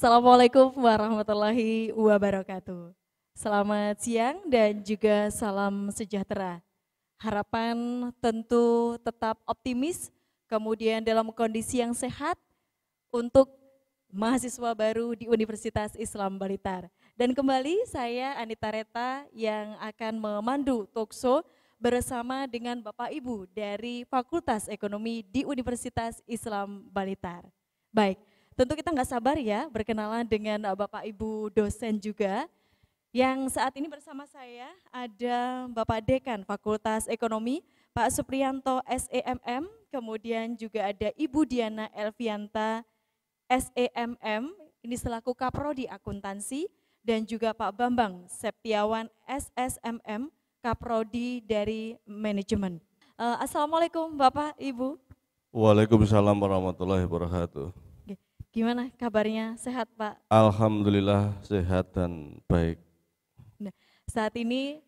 Assalamualaikum warahmatullahi wabarakatuh. Selamat siang dan juga salam sejahtera. Harapan tentu tetap optimis, kemudian dalam kondisi yang sehat untuk mahasiswa baru di Universitas Islam Blitar. Dan kembali saya Anita Reta yang akan memandu talkshow bersama dengan Bapak Ibu dari Fakultas Ekonomi di Universitas Islam Blitar. Baik, tentu kita nggak sabar ya berkenalan dengan Bapak Ibu dosen juga. Yang saat ini bersama saya ada Bapak Dekan Fakultas Ekonomi, Pak Supriyanto SEMM, kemudian juga ada Ibu Diana Elvianta SEMM, ini selaku Kaprodi Akuntansi, dan juga Pak Bambang Septiawan SSMM, Kaprodi dari Manajemen. Assalamualaikum Bapak, Ibu. Waalaikumsalam warahmatullahi wabarakatuh. Gimana kabarnya, sehat Pak? Alhamdulillah sehat dan baik. Nah, saat ini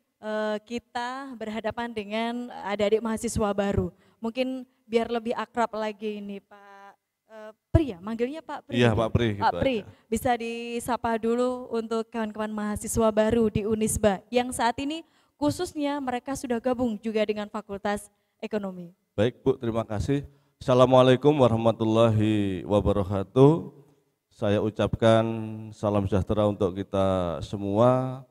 kita berhadapan dengan adik-adik mahasiswa baru. Mungkin biar lebih akrab lagi ini Pak Pri ya, manggilnya Pak Pri. Iya Pak Pri. Pak Pri, bisa disapa dulu untuk kawan-kawan mahasiswa baru di Unisba yang saat ini khususnya mereka sudah gabung juga dengan Fakultas Ekonomi. Baik Bu, terima kasih. Assalamualaikum warahmatullahi wabarakatuh. Saya ucapkan salam sejahtera untuk kita semua.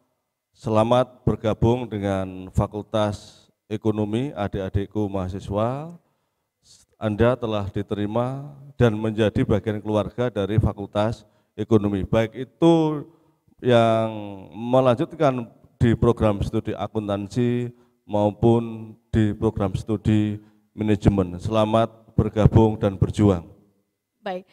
Selamat bergabung dengan Fakultas Ekonomi, adik-adikku mahasiswa. Anda telah diterima dan menjadi bagian keluarga dari Fakultas Ekonomi. Baik itu yang melanjutkan di program studi akuntansi maupun di program studi manajemen. Selamat bergabung dan berjuang. Baik,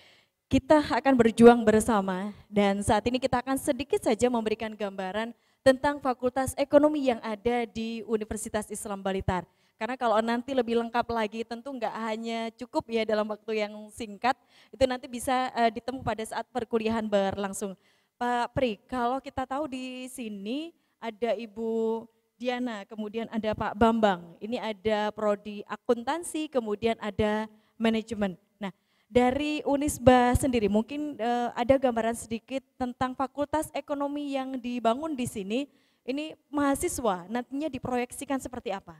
kita akan berjuang bersama dan saat ini kita akan sedikit saja memberikan gambaran tentang Fakultas Ekonomi yang ada di Universitas Islam Blitar. Karena kalau nanti lebih lengkap lagi tentu nggak hanya cukup ya dalam waktu yang singkat, itu nanti bisa ditemu pada saat perkuliahan berlangsung. Pak Pri, kalau kita tahu di sini ada Ibu Diana, kemudian ada Pak Bambang, ini ada prodi akuntansi, kemudian ada manajemen. Nah, dari Unisba sendiri mungkin ada gambaran sedikit tentang Fakultas Ekonomi yang dibangun di sini. Ini mahasiswa nantinya diproyeksikan seperti apa?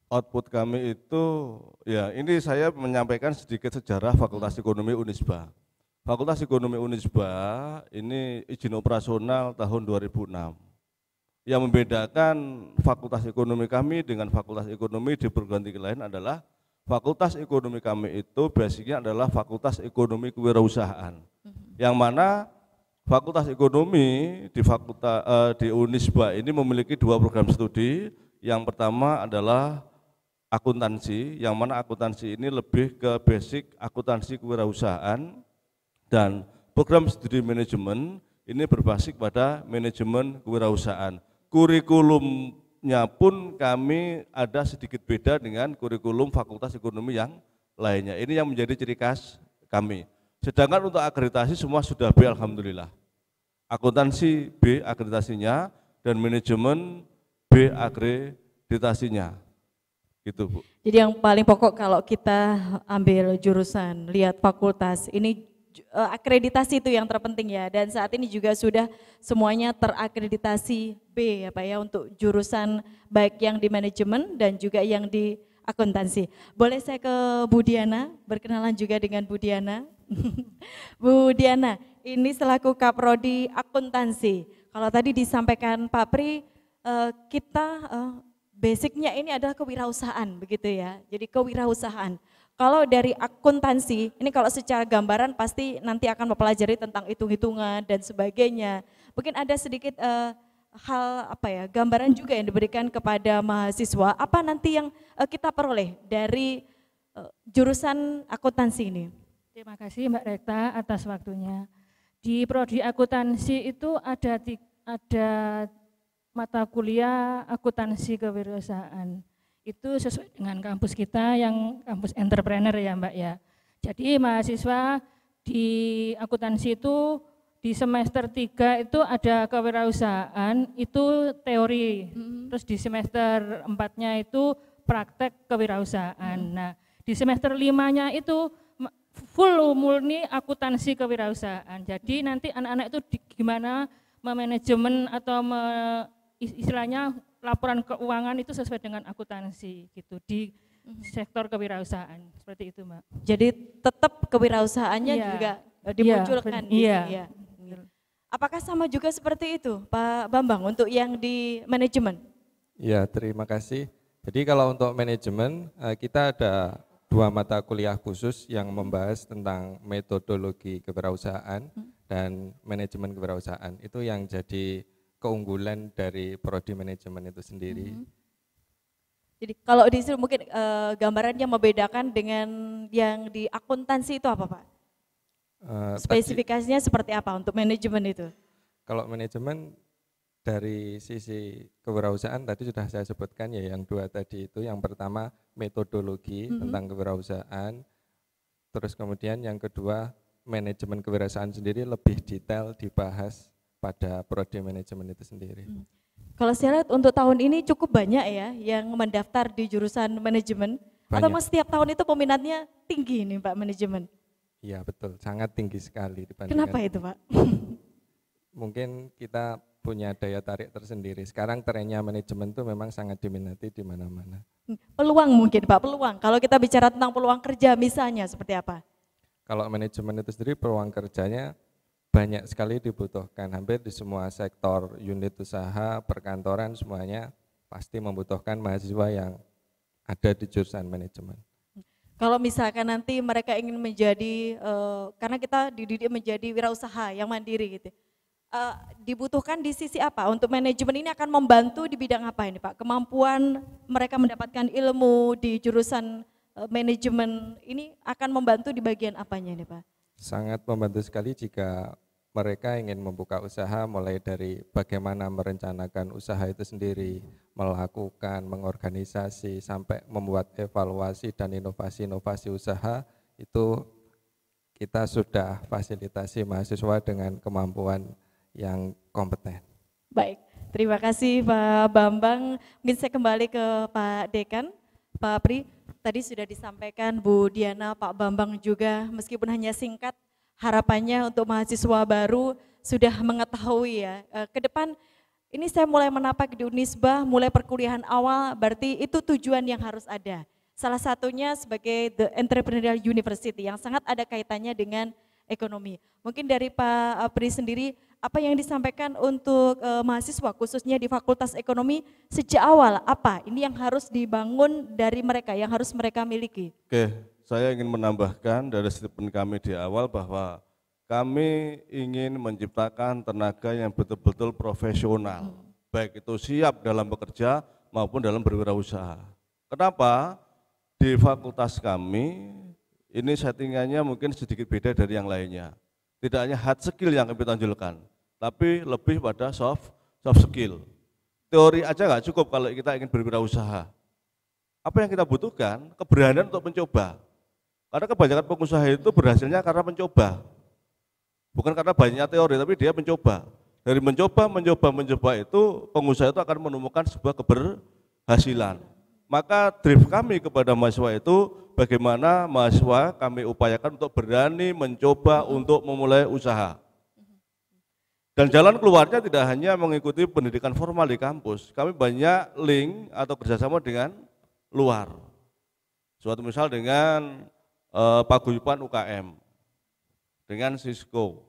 Output kami itu, ya ini saya menyampaikan sedikit sejarah Fakultas Ekonomi Unisba. Fakultas Ekonomi Unisba ini izin operasional tahun 2006. Yang membedakan Fakultas Ekonomi kami dengan Fakultas Ekonomi di perguruan tinggi lain adalah Fakultas Ekonomi kami itu basicnya adalah Fakultas Ekonomi Kewirausahaan. Yang mana Fakultas Ekonomi di Unisba ini memiliki dua program studi. Yang pertama adalah akuntansi, yang mana akuntansi ini lebih ke basic akuntansi kewirausahaan, dan program studi manajemen ini berbasis pada manajemen kewirausahaan. Kurikulumnya pun kami ada sedikit beda dengan kurikulum Fakultas Ekonomi yang lainnya. Ini yang menjadi ciri khas kami. Sedangkan untuk akreditasi semua sudah B, alhamdulillah. Akuntansi B akreditasinya dan manajemen B akreditasinya. Gitu Bu. Jadi yang paling pokok kalau kita ambil jurusan, lihat fakultas, ini akreditasi itu yang terpenting ya, dan saat ini juga sudah semuanya terakreditasi B ya Pak ya untuk jurusan baik yang di manajemen dan juga yang di akuntansi. Boleh saya ke Bu Diana, berkenalan juga dengan Bu Diana. Bu Diana, ini selaku Kaprodi Akuntansi. Kalau tadi disampaikan Pak Pri, kita basicnya ini adalah kewirausahaan begitu ya, jadi kewirausahaan. Kalau dari akuntansi, ini kalau secara gambaran pasti nanti akan mempelajari tentang hitung-hitungan dan sebagainya. Mungkin ada sedikit hal apa ya, gambaran juga yang diberikan kepada mahasiswa, apa nanti yang kita peroleh dari jurusan akuntansi ini. Terima kasih Mbak Rekta atas waktunya. Di prodi akuntansi itu ada mata kuliah akuntansi kewirausahaan. Itu sesuai dengan kampus kita yang kampus entrepreneur ya Mbak ya. Jadi mahasiswa di akuntansi itu di semester 3 itu ada kewirausahaan, itu teori. Terus di semester 4-nya itu praktek kewirausahaan. Nah, di semester 5-nya itu full murni akuntansi kewirausahaan. Jadi nanti anak-anak itu gimana memanajemen atau istilahnya laporan keuangan itu sesuai dengan akuntansi gitu di sektor kewirausahaan. Seperti itu, Mbak. Jadi tetap kewirausahaannya juga dimunculkan di sini ya. Apakah sama juga seperti itu, Pak Bambang, untuk yang di manajemen? Ya, terima kasih. Jadi kalau untuk manajemen, kita ada 2 mata kuliah khusus yang membahas tentang metodologi kewirausahaan dan manajemen kewirausahaan. Itu yang jadi keunggulan dari prodi manajemen itu sendiri. Jadi kalau di sini mungkin gambarannya membedakan dengan yang di akuntansi itu apa, Pak? Spesifikasinya seperti apa untuk manajemen itu? Kalau manajemen dari sisi kewirausahaan tadi sudah saya sebutkan ya, yang 2 tadi itu. Yang pertama metodologi tentang kewirausahaan, terus kemudian yang kedua manajemen kewirausahaan sendiri lebih detail dibahas pada prodi manajemen itu sendiri. Kalau saya lihat untuk tahun ini cukup banyak ya yang mendaftar di jurusan manajemen. Atau mas setiap tahun itu peminatnya tinggi nih Pak manajemen? Iya betul, sangat tinggi sekali dibandingkan. Kenapa itu Pak? Mungkin kita punya daya tarik tersendiri. Sekarang trennya manajemen itu memang sangat diminati di mana-mana. Peluang mungkin Pak, peluang. Kalau kita bicara tentang peluang kerja misalnya seperti apa? Kalau manajemen itu sendiri peluang kerjanya banyak sekali dibutuhkan. Hampir di semua sektor, unit usaha, perkantoran semuanya pasti membutuhkan mahasiswa yang ada di jurusan manajemen. Kalau misalkan nanti mereka ingin menjadi, karena kita dididik menjadi wirausaha yang mandiri gitu, dibutuhkan di sisi apa? Untuk manajemen ini akan membantu di bidang apa ini Pak? Kemampuan mereka mendapatkan ilmu di jurusan manajemen ini akan membantu di bagian apanya ini Pak? Sangat membantu sekali jika mereka ingin membuka usaha, mulai dari bagaimana merencanakan usaha itu sendiri, melakukan, mengorganisasi, sampai membuat evaluasi dan inovasi-inovasi usaha, itu kita sudah fasilitasi mahasiswa dengan kemampuan yang kompeten. Baik, terima kasih Pak Bambang. Mungkin saya kembali ke Pak Dekan, Pak Pri. Tadi sudah disampaikan Bu Diana, Pak Bambang juga, meskipun hanya singkat, harapannya untuk mahasiswa baru sudah mengetahui ya, ke depan ini saya mulai menapak di Unisba, mulai perkuliahan awal, berarti itu tujuan yang harus ada. Salah satunya sebagai The Entrepreneurial University yang sangat ada kaitannya dengan ekonomi. Mungkin dari Pak Pri sendiri, apa yang disampaikan untuk mahasiswa khususnya di Fakultas Ekonomi sejak awal, apa ini yang harus dibangun dari mereka, yang harus mereka miliki? Oke, saya ingin menambahkan dari statement kami di awal bahwa kami ingin menciptakan tenaga yang betul-betul profesional, baik itu siap dalam bekerja maupun dalam berwirausaha. Kenapa? Di fakultas kami ini settingannya mungkin sedikit beda dari yang lainnya. Tidak hanya hard skill yang kami tonjolkan, tapi lebih pada soft skill. Teori aja nggak cukup kalau kita ingin berwirausaha. Apa yang kita butuhkan? Keberanian untuk mencoba. Karena kebanyakan pengusaha itu berhasilnya karena mencoba. Bukan karena banyaknya teori, tapi dia mencoba. Dari mencoba itu pengusaha itu akan menemukan sebuah keberhasilan. Maka drive kami kepada mahasiswa itu bagaimana mahasiswa kami upayakan untuk berani mencoba untuk memulai usaha. Dan jalan keluarnya tidak hanya mengikuti pendidikan formal di kampus, kami banyak link atau kerjasama dengan luar. Suatu misal dengan paguyuban UKM, dengan Cisco,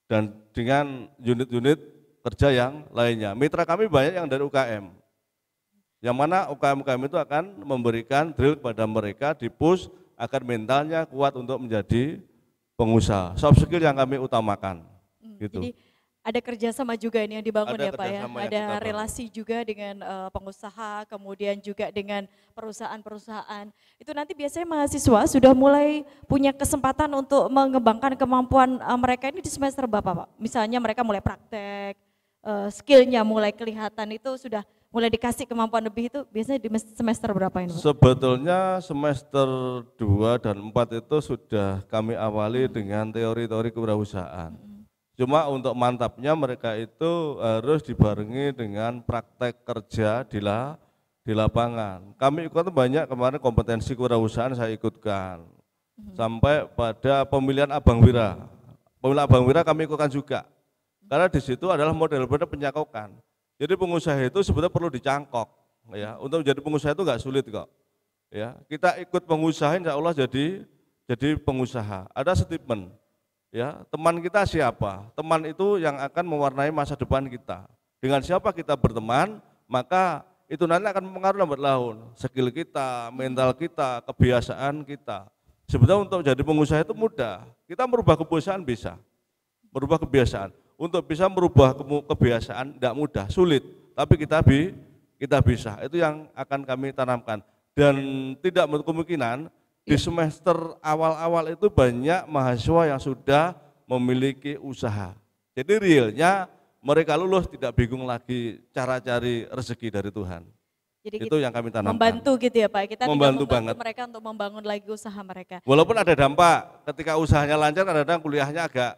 dan dengan unit-unit kerja yang lainnya. Mitra kami banyak yang dari UKM, yang mana UKM-UKM itu akan memberikan drill kepada mereka, di-push agar mentalnya kuat untuk menjadi pengusaha. Soft skill yang kami utamakan. Gitu. Jadi ada kerjasama juga ini yang dibangun Ada ya Pak ya, ada relasi bangun. juga dengan pengusaha, kemudian juga dengan perusahaan-perusahaan. Itu nanti biasanya mahasiswa sudah mulai punya kesempatan untuk mengembangkan kemampuan mereka ini di semester berapa Pak? Misalnya mereka mulai praktek, skillnya mulai kelihatan, itu sudah mulai dikasih kemampuan lebih, itu biasanya di semester berapa ini Pak? Sebetulnya semester 2 dan 4 itu sudah kami awali dengan teori-teori kewirausahaan. Cuma untuk mantapnya mereka itu harus dibarengi dengan praktek kerja di di lapangan. Kami ikut banyak kemarin kompetensi kewirausahaan saya ikutkan. Sampai pada pemilihan Abang Wira. Pemilihan Abang Wira kami ikutkan juga. Karena di situ adalah model-model pencakokan. Jadi pengusaha itu sebetulnya perlu dicangkok. Ya, untuk menjadi pengusaha itu enggak sulit kok. Ya, kita ikut pengusaha insya Allah jadi pengusaha. Ada statement. Ya, teman kita siapa? Teman itu yang akan mewarnai masa depan kita. Dengan siapa kita berteman, maka itu nanti akan mempengaruhi lambat laun. Skill kita, mental kita, kebiasaan kita. Sebetulnya untuk jadi pengusaha itu mudah. Kita merubah kebiasaan bisa. Merubah kebiasaan. Untuk bisa merubah kebiasaan tidak mudah, sulit. Tapi kita bisa. Itu yang akan kami tanamkan. Dan tidak menutup kemungkinan di semester awal-awal itu banyak mahasiswa yang sudah memiliki usaha. Jadi realnya mereka lulus tidak bingung lagi cara cari rezeki dari Tuhan. Jadi itu yang kami tanamkan. Membantu gitu ya Pak, kita membantu banget mereka untuk membangun lagi usaha mereka. Walaupun ada dampak, ketika usahanya lancar kadang-kadang kuliahnya agak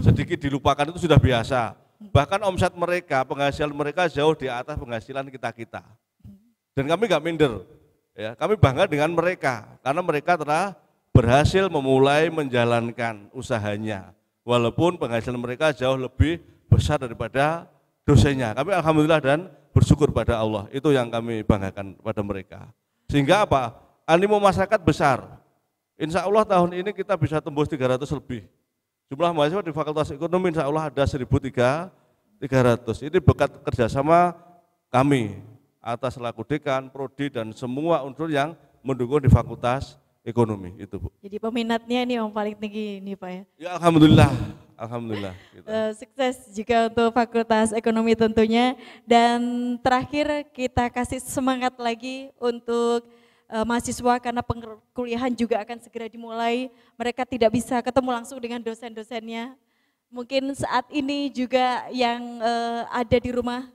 sedikit dilupakan, itu sudah biasa. Bahkan omset mereka, penghasilan mereka jauh di atas penghasilan kita-kita. Dan kami nggak minder. Ya, kami bangga dengan mereka karena mereka telah berhasil memulai menjalankan usahanya walaupun penghasilan mereka jauh lebih besar daripada dosennya. Kami alhamdulillah dan bersyukur pada Allah, itu yang kami banggakan pada mereka. Sehingga apa? Animo masyarakat besar. Insya Allah tahun ini kita bisa tembus 300 lebih. Jumlah mahasiswa di Fakultas Ekonomi insya Allah ada 1.300. Ini berkat kerjasama kami atas selaku dekan, prodi dan semua unsur yang mendukung di Fakultas Ekonomi itu, Bu. Jadi peminatnya ini yang paling tinggi ini Pak ya. Ya alhamdulillah. Gitu. Sukses juga untuk Fakultas Ekonomi tentunya. Dan terakhir kita kasih semangat lagi untuk mahasiswa karena perkuliahan juga akan segera dimulai. Mereka tidak bisa ketemu langsung dengan dosen-dosennya. Mungkin saat ini juga yang ada di rumah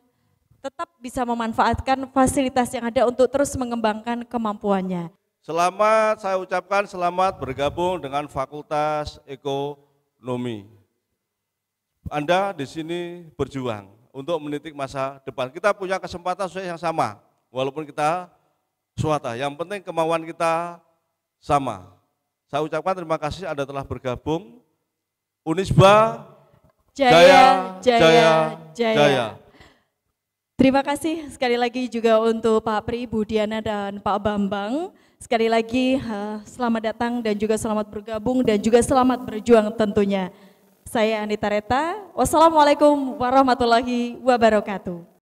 tetap bisa memanfaatkan fasilitas yang ada untuk terus mengembangkan kemampuannya. Selamat, saya ucapkan selamat bergabung dengan Fakultas Ekonomi. Anda di sini berjuang untuk menitik masa depan. Kita punya kesempatan yang sama, walaupun kita swasta. Yang penting kemauan kita sama. Saya ucapkan terima kasih Anda telah bergabung. Unisba, jaya. Terima kasih sekali lagi juga untuk Pak Pri, Bu Diana, dan Pak Bambang. Sekali lagi selamat datang dan juga selamat bergabung dan juga selamat berjuang tentunya. Saya Anita Reta, wassalamualaikum warahmatullahi wabarakatuh.